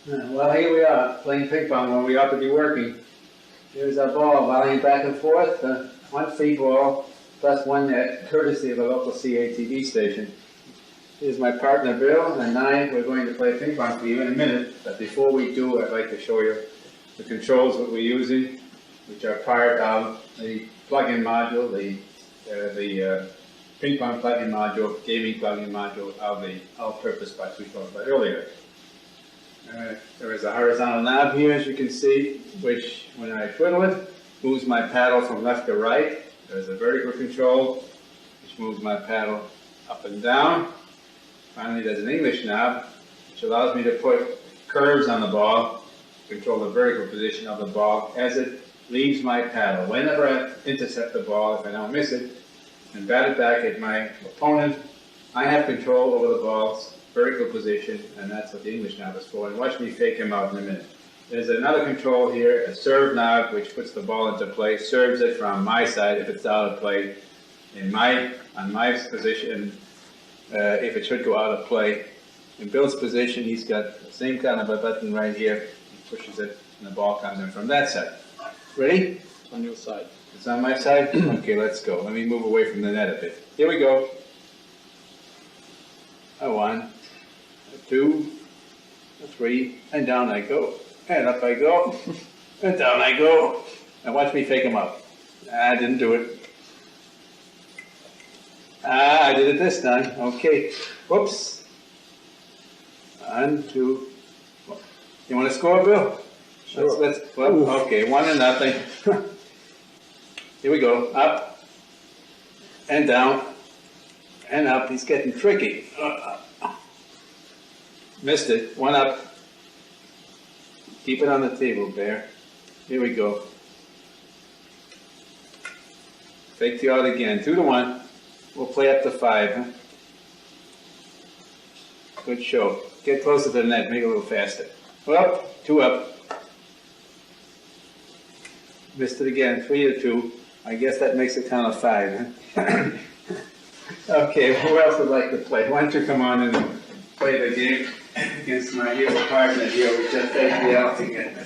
Well, here we are, playing ping pong when we ought to be working. Here's our ball, volleying back and forth, one free ball, plus one net, courtesy of a local CATV station. Here's my partner Bill, and we're going to play ping pong for you in a minute. But before we do, I'd like to show you the controls that we're using, which are part of the plug-in module, the ping pong plug-in module, gaming plug-in module of the all-purpose box we talked about earlier. There is a horizontal knob here, as you can see, which, when I twiddle it, moves my paddle from left to right. There's a vertical control, which moves my paddle up and down. Finally, there's an English knob, which allows me to put curves on the ball, control the vertical position of the ball as it leaves my paddle. Whenever I intercept the ball, if I don't miss it, and bat it back at my opponent, I have control over the ball's vertical position, and that's what the English knob is for. And watch me fake him out in a minute. There's another control here, a serve knob, which puts the ball into play, serves it from my side if it's out of play, on my position, if it should go out of play. In Bill's position, he's got the same kind of a button right here. He pushes it, and the ball comes in from that side. Ready? It's on your side. It's on my side? Okay, let's go. Let me move away from the net a bit. Here we go. A 1, a 2, a 3, and down I go. And up I go, and down I go. And watch me fake him up. I didn't do it. I did it this time. Okay. Whoops. 1, 2. You want to score, Bill? Sure. Okay, 1-0. Here we go. Up and down and up. He's getting tricky. Missed it. 1 up. Keep it on the table, Baer. Here we go. Fake you out again. 2-1. We'll play up to 5. Huh? Good show. Get closer to the net. Make it a little faster. Well, 2 up. Missed it again. 3-2. I guess that makes it count of 5. Huh? Okay, who else would like to play? Why don't you come on and play the game against my evil partner here, who just faked me out again.